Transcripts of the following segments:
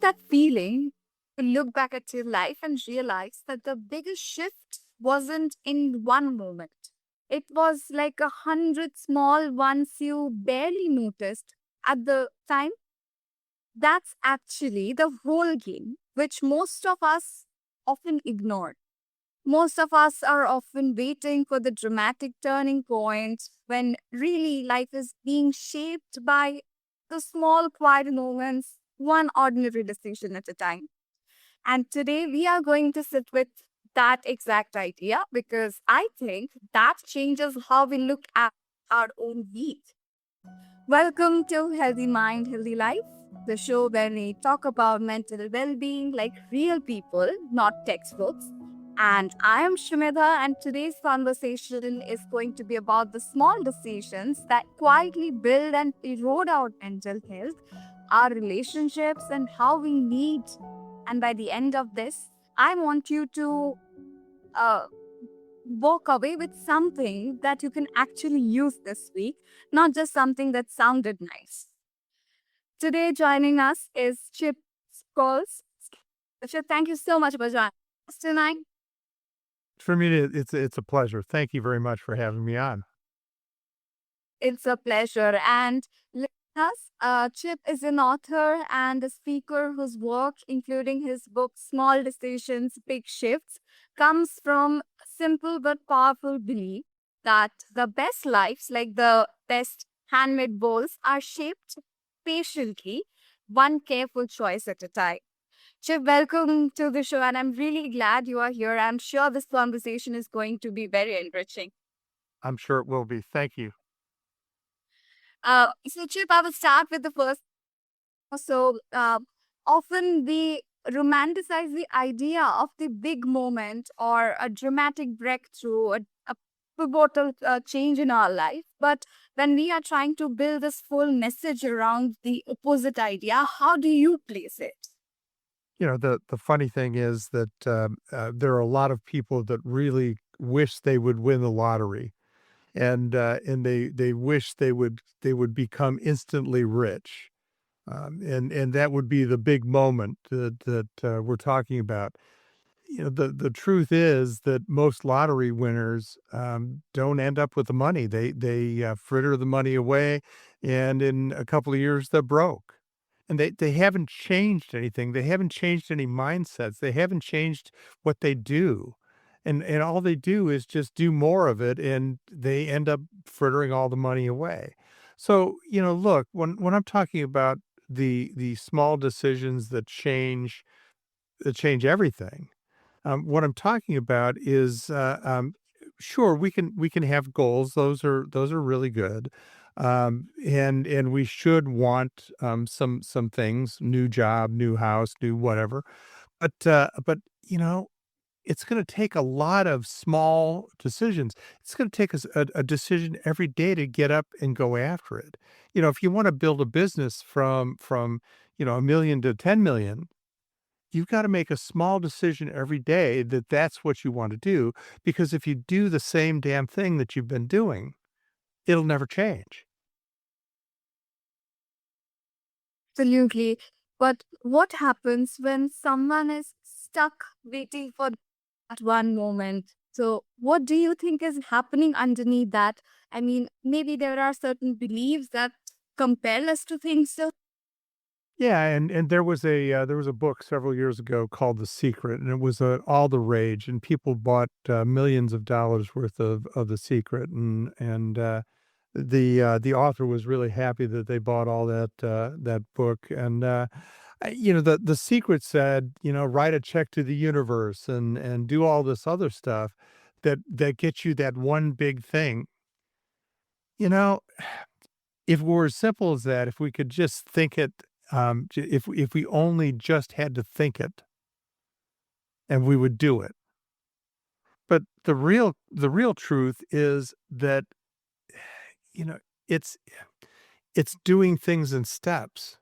that feeling to look back at your life and realize that the biggest shift wasn't in one moment. It was like 100 small ones you barely noticed at the time. That's actually the whole game, which most of us often ignore. Most of us are often waiting for the dramatic turning point when really life is being shaped by the small, quiet moments, one ordinary decision at a time. And today we are going to sit with that exact idea because I think that changes how we look at our own week. Welcome to Healthy Mind, Healthy Life, the show where we talk about mental well being like real people, not textbooks. And I am Shmita, and today's conversation is going to be about the small decisions that quietly build and erode our mental health, our relationships, and how we need. And by the end of this, I want you to uh, walk away with something that you can actually use this week, not just something that sounded nice. Today, joining us is Chip Scholz. Chip, thank you so much for joining us tonight. For me, it's a pleasure. Thank you very much for having me on. It's a pleasure. And let us, Chip is an author and a speaker whose work, including his book Small Decisions, Big Shifts, comes from simple but powerful belief that the best lives, like the best handmade bowls, are shaped patiently, one careful choice at a time. Chip, welcome to the show, and I'm really glad you are here. I'm sure this conversation is going to be very enriching. I'm sure it will be. Thank you. So, Chip, I will start with the first. Often we romanticize the idea of the big moment or a dramatic breakthrough, a pivotal change in our life. But when we are trying to build this full message around the opposite idea, how do you place it? The funny thing is that there are a lot of people that really wish they would win the lottery, and they wish they would become instantly rich, and that would be the big moment that we're talking about. The truth is that most lottery winners, don't end up with the money. They fritter the money away, and in a couple of years, they're broke. And they haven't changed anything. They haven't changed any mindsets. They haven't changed what they do. And all they do is just do more of it, and they end up frittering all the money away. So, look, when I'm talking about the small decisions that change everything, what I'm talking about is, sure, we can have goals. Those are really good, and we should want some things: new job, new house, new whatever. But it's going to take a lot of small decisions. It's going to take us a decision every day to get up and go after it. If you want to build a business from 1 million to 10 million, you've got to make a small decision every day that that's what you want to do, because if you do the same damn thing that you've been doing, it'll never change. Absolutely. But what happens when someone is stuck waiting for that one moment? So, what do you think is happening underneath that? I mean, maybe there are certain beliefs that compel us to think so. Yeah, and there was a book several years ago called The Secret, and it was all the rage, and people bought millions of dollars worth of The Secret, and the author was really happy that they bought all that book. And the Secret said, write a check to the universe and do all this other stuff that gets you that one big thing. You know, if it were as simple as that, if we could just think it, if we only just had to think it, and we would do it. But the real truth is that, you know, it's it's doing things in steps.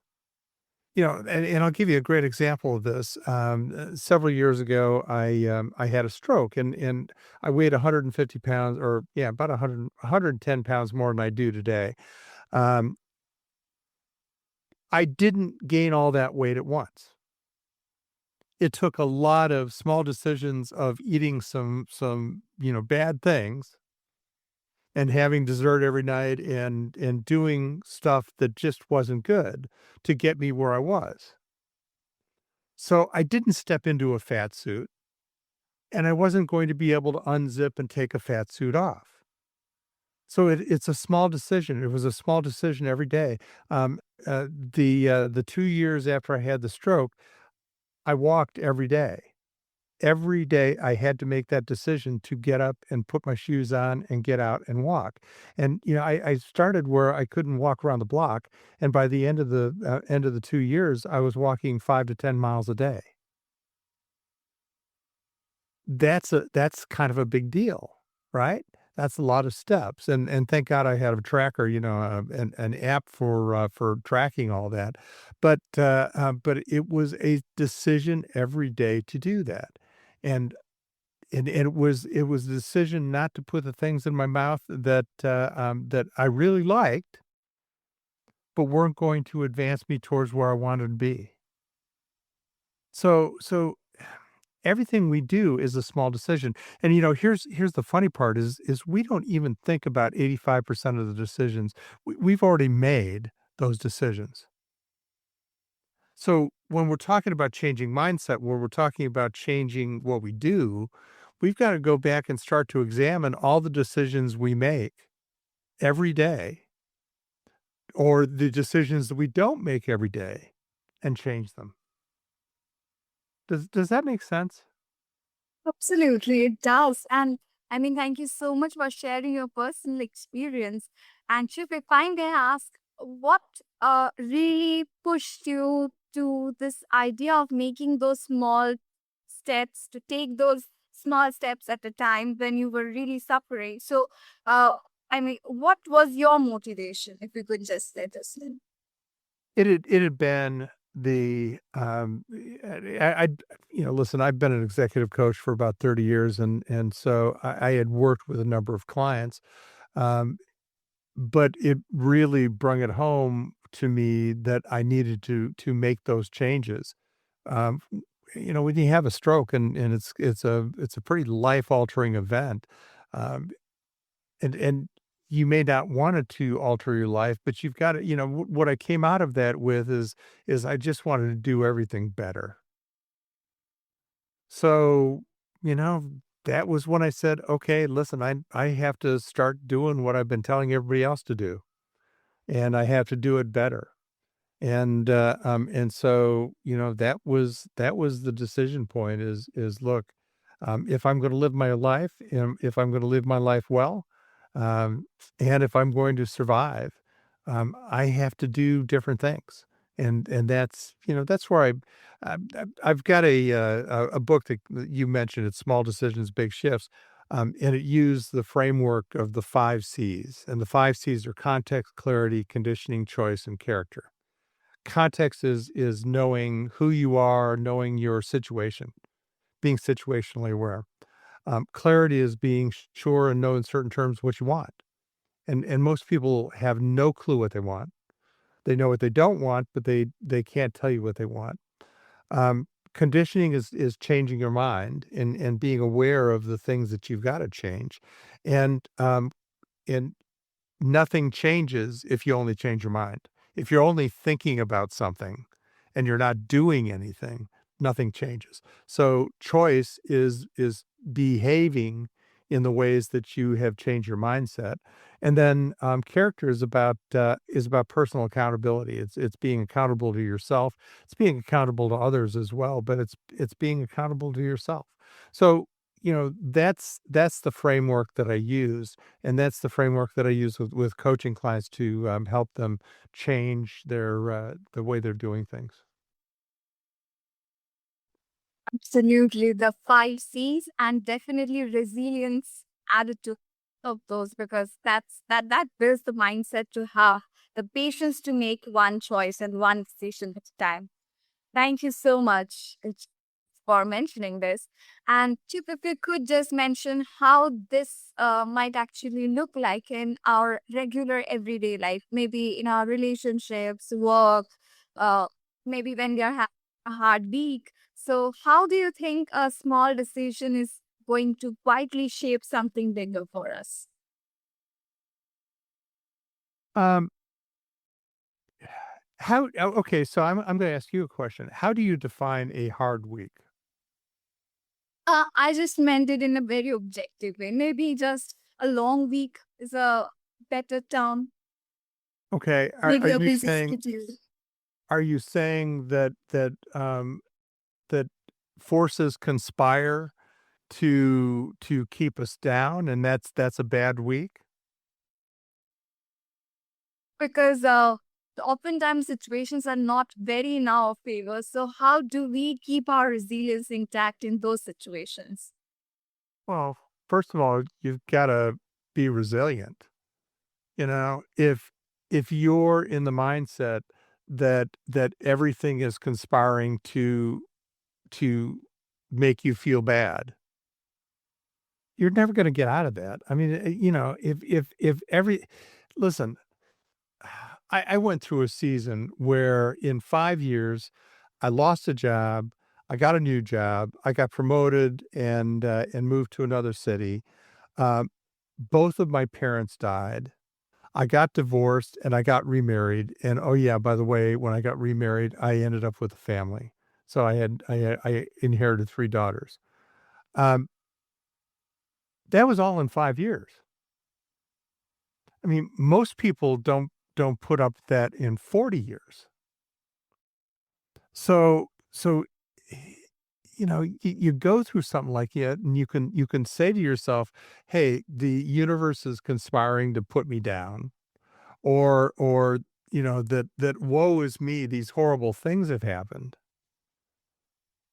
And I'll give you a great example of this. Several years ago, I had a stroke, and I weighed 150 pounds, or yeah, about 110 pounds more than I do today. Um, I didn't gain all that weight at once. it took a lot of small decisions of eating some, bad things and having dessert every night and doing stuff that just wasn't good to get me where I was. So I didn't step into a fat suit, and I wasn't going to be able to unzip and take a fat suit off. So it's a small decision. It was a small decision every day. The 2 years after I had the stroke, I walked every day. Every day I had to make that decision to get up and put my shoes on and get out and walk. And, I started where I couldn't walk around the block, and by the end of the 2 years, I was walking 5 to 10 miles a day. That's kind of a big deal, right? That's a lot of steps, and thank God I had a tracker, an app for tracking all that. But it was a decision every day to do that, and it was a decision not to put the things in my mouth that I really liked, but weren't going to advance me towards where I wanted to be. So everything we do is a small decision. And, here's the funny part is we don't even think about 85% of the decisions. We've already made those decisions. So when we're talking about changing mindset, when we're talking about changing what we do, we've got to go back and start to examine all the decisions we make every day or the decisions that we don't make every day and change them. Does that make sense? Absolutely, it does. And I mean, thank you so much for sharing your personal experience. And Chip, if I may ask, what really pushed you to this idea of making those small steps, to take those small steps at a time when you were really suffering? So, I mean, what was your motivation, if you could just let us know? It had been the, I listen, I've been an executive coach for about 30 years, and so I had worked with a number of clients, um, but it really brung it home to me that I needed to make those changes. Um, when you have a stroke and it's a pretty life-altering event, um, and you may not want it to alter your life, but you've got to, what I came out of that with is I just wanted to do everything better. So, you know, that was when I said, okay, listen, I have to start doing what I've been telling everybody else to do, and I have to do it better. And so, that was the decision point is look, if I'm gonna live my life, if I'm gonna live my life well, um, and if I'm going to survive, I have to do different things. And that's where I've got a book that you mentioned, it's Small Decisions, Big Shifts, and it used the framework of the 5 Cs, and the 5 Cs are context, clarity, conditioning, choice, and character. Context is knowing who you are, knowing your situation, being situationally aware. Clarity is being sure and know in certain terms what you want. And most people have no clue what they want. They know what they don't want, but they can't tell you what they want. Conditioning is changing your mind and being aware of the things that you've got to change. And nothing changes if you only change your mind. If you're only thinking about something and you're not doing anything, nothing changes. So choice is behaving in the ways that you have changed your mindset. And then character is about personal accountability. It's being accountable to yourself. It's being accountable to others as well, but it's being accountable to yourself. So, that's the framework that I use, and that's the framework that I use with coaching clients to, help them change the way they're doing things. Absolutely, the 5 C's and definitely resilience added to of those, because that builds the mindset to have the patience to make one choice and one decision at a time. Thank you so much for mentioning this. And Chip, if you could just mention how this might actually look like in our regular everyday life, maybe in our relationships, work, uh, maybe when we are having a hard week. So, how do you think a small decision is going to quietly shape something bigger for us? Um, okay, so I'm gonna ask you a question. How do you define a hard week? I just meant it in a very objective way. Maybe just a long week is a better term. Okay, Maybe a busy schedule. are you saying that forces conspire to keep us down, and that's a bad week? Because oftentimes situations are not very in our favor. So, how do we keep our resilience intact in those situations? Well, first of all, you've gotta be resilient. You know, if you're in the mindset that everything is conspiring to make you feel bad, you're never gonna get out of that. I mean, if every listen, I went through a season where in 5 years, I lost a job, I got a new job, I got promoted and moved to another city. Um, Both of my parents died. I got divorced and I got remarried, and, oh, yeah, by the way, when I got remarried, I ended up with a family. So I inherited 3 daughters. Um, that was all in 5 years. I mean, most people don't put up that in 40 years. So, you go through something like that, and you can say to yourself, "Hey, the universe is conspiring to put me down," or that woe is me, these horrible things have happened.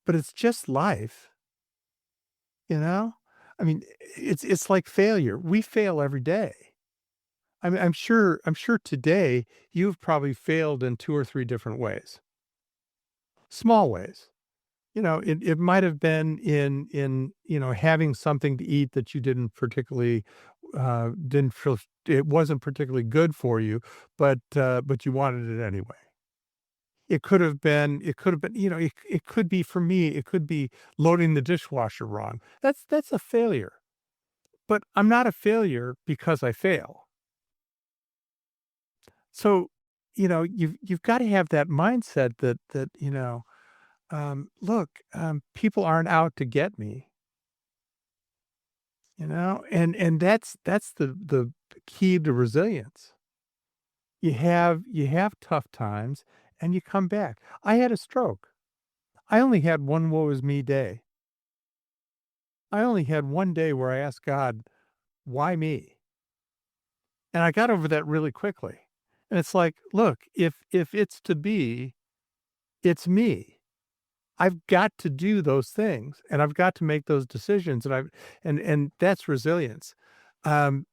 But it's just life, you know? I mean, it's like failure. We fail every day. I mean, I'm sure today you've probably failed in 2 or 3 different ways, small ways. It might have been in having something to eat that you didn't feel it wasn't particularly good for you, but you wanted it anyway. It could have been, it could be for me, it could be loading the dishwasher wrong. That's a failure. But I'm not a failure because I fail. So, you've got to have that mindset that look, people aren't out to get me, and that's the key to resilience. You have tough times and you come back. I had a stroke. I only had one woe is me day. I only had one day where I asked God, "Why me?" And I got over that really quickly. And it's like, look, if it's to be, it's me. I've got to do those things, and I've got to make those decisions, and that's resilience. Um,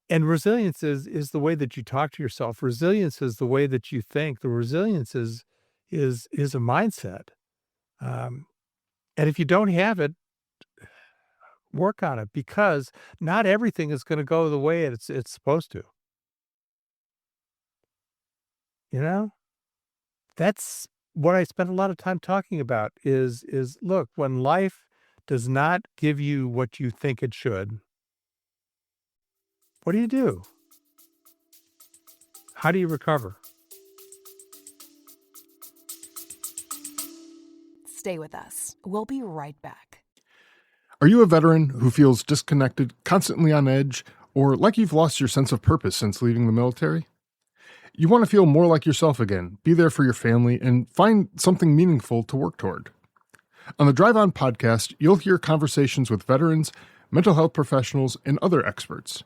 and resilience is the way that you talk to yourself. Resilience is the way that you think. The resilience is a mindset. Um, and if you don't have it, work on it because not everything is going to go the way it's supposed to. You know, that's what I spend a lot of time talking about. Is look, when life does not give you what you think it should, what do you do? How do you recover? Stay with us. We'll be right back. Are you a veteran who feels disconnected, constantly on edge, or like you've lost your sense of purpose since leaving the military? You want to feel more like yourself again, be there for your family, and find something meaningful to work toward. On the Drive On podcast, you'll hear conversations with veterans, mental health professionals, and other experts.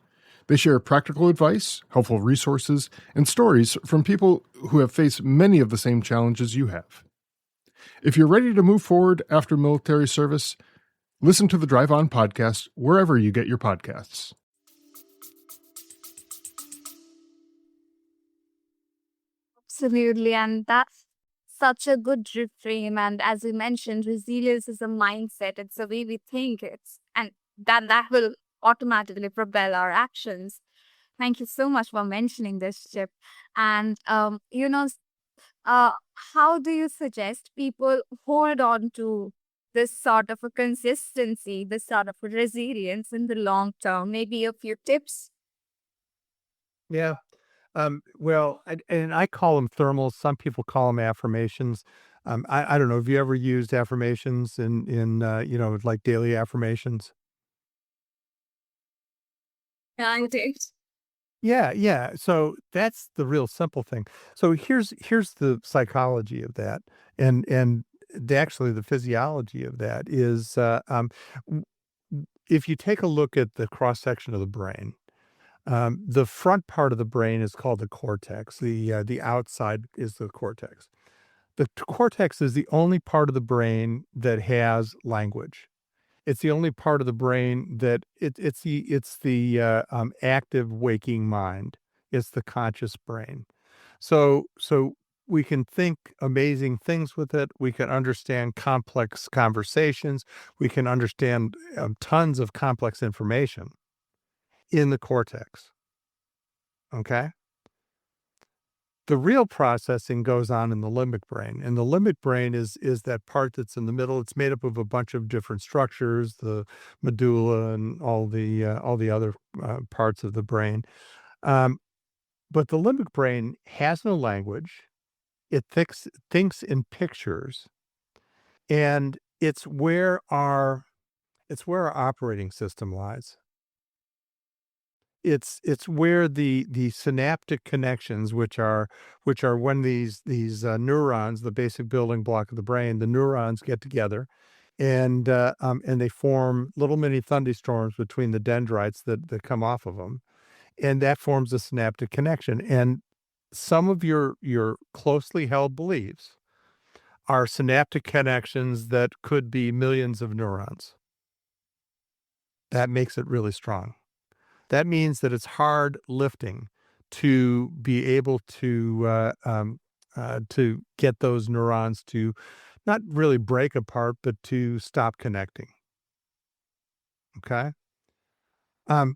They share practical advice, helpful resources, and stories from people who have faced many of the same challenges you have. If you're ready to move forward after military service, listen to the Drive On podcast wherever you get your podcasts. Absolutely. And that's such a good reframe. And as you mentioned, resilience is a mindset. It's the way we think and that will automatically propel our actions. Thank you so much for mentioning this, Chip. And how do you suggest people hold on to this sort of a consistency, this sort of a resilience in the long term? Maybe a few tips? Yeah. Well, and I call them thermals. Some people call them affirmations. I don't know. Have you ever used affirmations in like daily affirmations? Yeah, I did. Yeah, yeah. So that's the real simple thing. So here's the psychology of that, and actually the physiology of that is w- if you take a look at the cross section of the brain, the front part of the brain is called the cortex. The outside is the cortex. The cortex is the only part of the brain that has language. It's the only part of the brain that it's the active waking mind. It's the conscious brain. So we can think amazing things with it. We can understand complex conversations. We can understand tons of complex information in the cortex. Okay. The real processing goes on in the limbic brain, and the limbic brain is that part that's in the middle. It's made up of a bunch of different structures, the medulla and all the other parts of the brain. Um, but the limbic brain has no language. It thinks in pictures, and it's where our operating system lies. It's where the synaptic connections, which are when these neurons, the basic building block of the brain, the neurons get together, and they form little mini thunderstorms between the dendrites that come off of them, and that forms a synaptic connection. And some of your closely held beliefs are synaptic connections that could be millions of neurons. That makes it really strong. That means that it's hard lifting to be able to get those neurons to not really break apart, but to stop connecting. Okay. Um,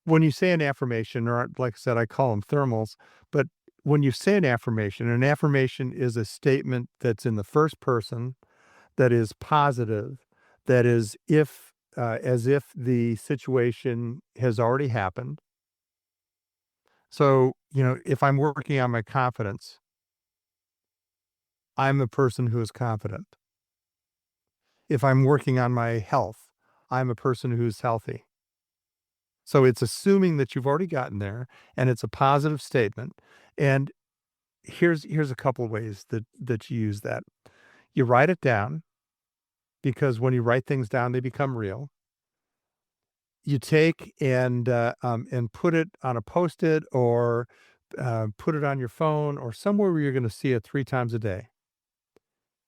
when you say an affirmation, or like I said, I call them thermals, but when you say an affirmation is a statement that's in the first person, that is positive, that is if as if the situation has already happened. So, if I'm working on my confidence, I'm a person who is confident. If I'm working on my health, I'm a person who's healthy. So it's assuming that you've already gotten there and it's a positive statement. And here's a couple of ways that you use that. You write it down because when you write things down, they become real. You take and put it on a post-it or put it on your phone or somewhere where you're going to see it 3 times a day.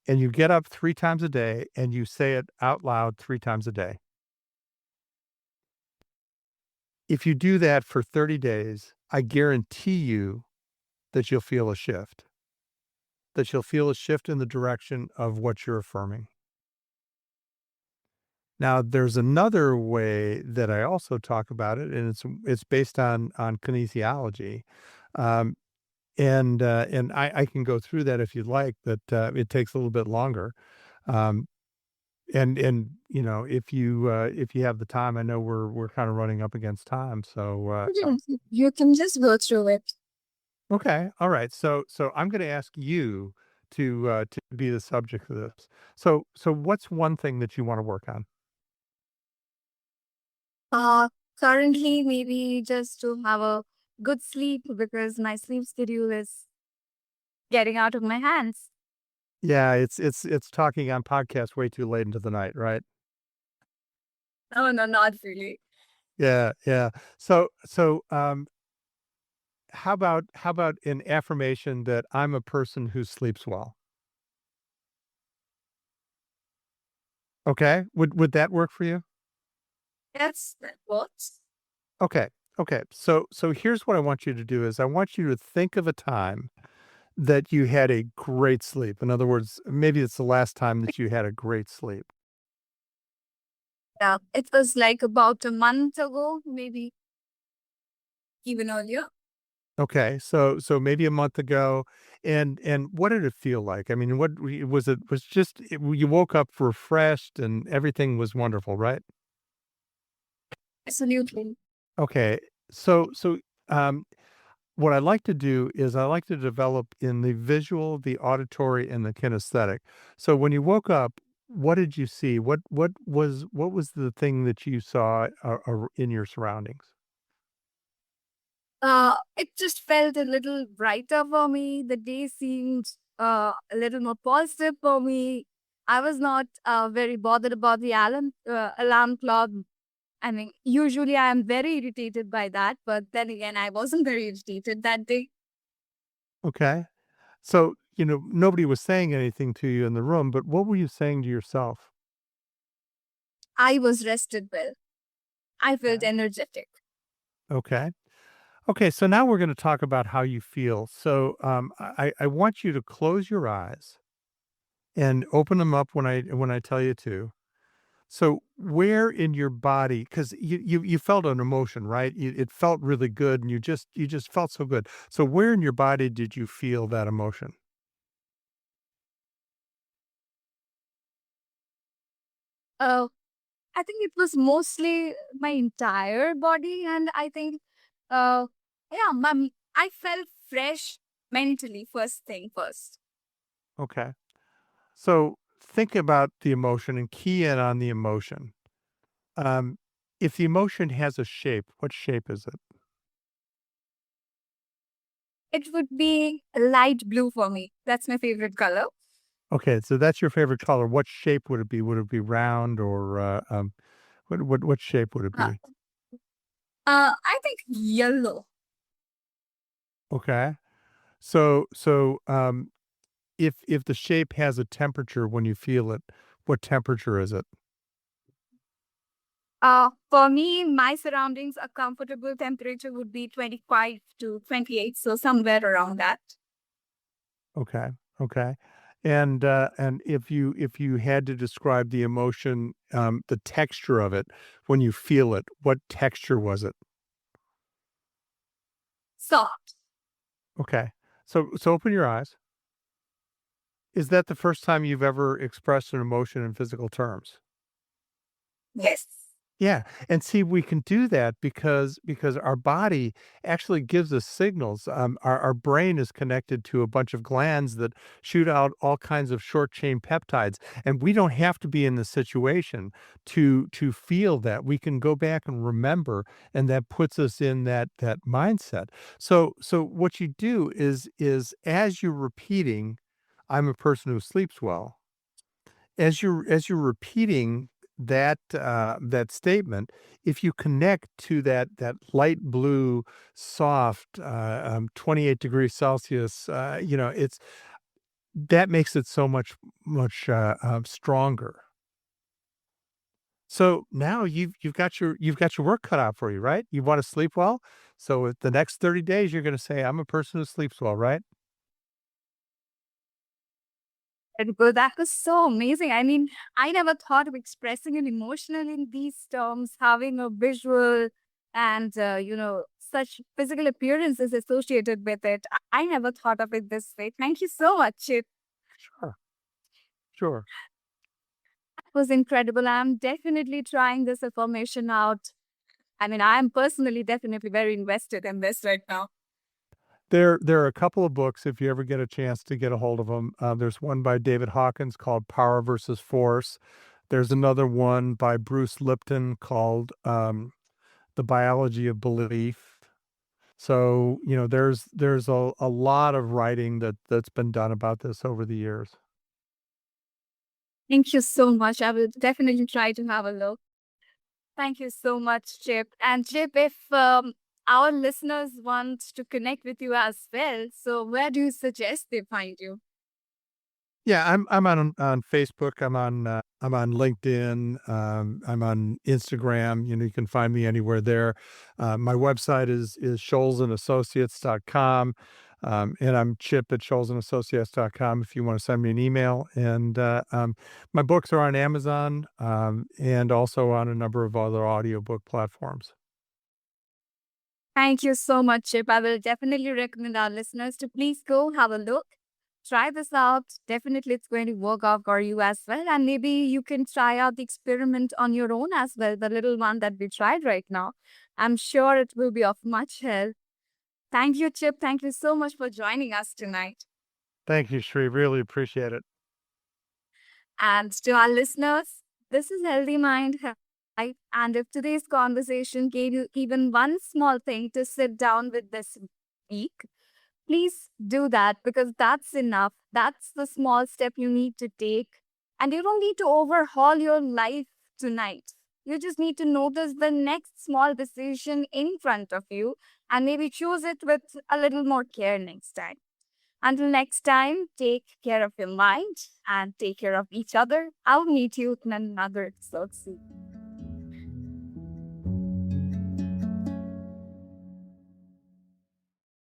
And you get up 3 times a day and you say it out loud 3 times a day. If you do that for 30 days, I guarantee you that you'll feel a shift, that you'll feel a shift in the direction of what you're affirming. Now, there's another way that I also talk about it, and it's based on kinesiology. Um, and I can go through that if you'd like, but it takes a little bit longer. Um, if you have the time, I know we're kind of running up against time. So Yes, you can just go through it. okay, all right. So I'm going to ask you to be the subject of this. So what's one thing that you want to work on? Uh, Currently, maybe just to have a good sleep because my sleep schedule is getting out of my hands. Yeah, it's talking on podcast way too late into the night, right? Oh, no, not really. Yeah, yeah. So how about an affirmation that I'm a person who sleeps well? Okay, would that work for you? Yes, that works. Okay, okay. So here's what I want you to do is I want you to think of a time that you had a great sleep. In other words, maybe it's the last time that you had a great sleep. Yeah, it was like about a month ago, maybe even earlier. Okay, so maybe a month ago, and what did it feel like? I mean, what was it? Was just you woke up refreshed and everything was wonderful, right? Absolutely. Okay, so um, what I like to do is I like to develop in the visual, the auditory, and the kinesthetic. So when you woke up, what did you see? What was the thing that you saw in your surroundings? It just felt a little brighter for me. The day seemed a little more positive for me. I was not very bothered about the alarm clock. I mean, usually I am very irritated by that, but then again, I wasn't very irritated that day. Okay. So, nobody was saying anything to you in the room, but what were you saying to yourself? I was rested well. I felt Okay. energetic. Okay. Okay. So now we're going to talk about how you feel. So I want you to close your eyes and open them up when I tell you to. So where in your body, because you felt an emotion, right? It felt really good, and you just felt so good. So where in your body did you feel that emotion? Uh, I think it was mostly my entire body, and I think, uh, yeah, I felt fresh mentally. First thing first. Okay. So think about the emotion and key in on the emotion. Um, if the emotion has a shape, what shape is it? It would be light blue for me. That's my favorite color. Okay, so that's your favorite color. What shape would it be? Would it be round or what shape would it Uh, be? I think yellow. Okay. So if the shape has a temperature when you feel it, what temperature is it? For me, my surroundings, a comfortable temperature would be 25 to 28, so somewhere around that. Okay. Okay. And if you had to describe the emotion, the texture of it when you feel it, what texture was it? Soft. Okay. So open your eyes. Is that the first time you've ever expressed an emotion in physical terms? Yes. Yeah, and see, we can do that because our body actually gives us signals. Our brain is connected to a bunch of glands that shoot out all kinds of short chain peptides, and we don't have to be in the situation to feel that. We can go back and remember, and that puts us in that mindset. So what you do is as you're repeating, "I'm a person who sleeps well," as you're repeating that statement, if you connect to that light blue, soft, 28 degrees Celsius, it's that makes it so much stronger. So now you've got your work cut out for you, right? You want to sleep well, so the next 30 days you're going to say, "I'm a person who sleeps well," right? And good. That was so amazing. I mean, I never thought of expressing an emotional in these terms, having a visual and, such physical appearances associated with it. I never thought of it this way. Thank you so much. It Sure, sure. was incredible. I'm definitely trying this affirmation out. I mean, I'm personally definitely very invested in this right now. There are a couple of books if you ever get a chance to get a hold of them. There's one by David Hawkins called Power versus Force. There's another one by Bruce Lipton called The Biology of Belief. So, there's a lot of writing that's been done about this over the years. Thank you so much. I will definitely try to have a look. Thank you so much, Chip. And Chip, if our listeners want to connect with you as well, so where do you suggest they find you? Yeah, I'm on Facebook. I'm on LinkedIn. I'm on Instagram. You can find me anywhere there. My website is scholzenassociates.com. And I'm Chip at scholzenassociates.com if you want to send me an email. And my books are on Amazon and also on a number of other audiobook platforms. Thank you so much, Chip. I will definitely recommend our listeners to please go have a look. Try this out. Definitely, it's going to work out for you as well. And maybe you can try out the experiment on your own as well, the little one that we tried right now. I'm sure it will be of much help. Thank you, Chip. Thank you so much for joining us tonight. Thank you, Shri. Really appreciate it. And to our listeners, this is Healthy Mind, right? And if today's conversation gave you even one small thing to sit down with this week, please do that because that's enough. That's the small step you need to take. And you don't need to overhaul your life tonight. You just need to notice the next small decision in front of you and maybe choose it with a little more care next time. Until next time, take care of your mind and take care of each other. I'll meet you in another episode soon.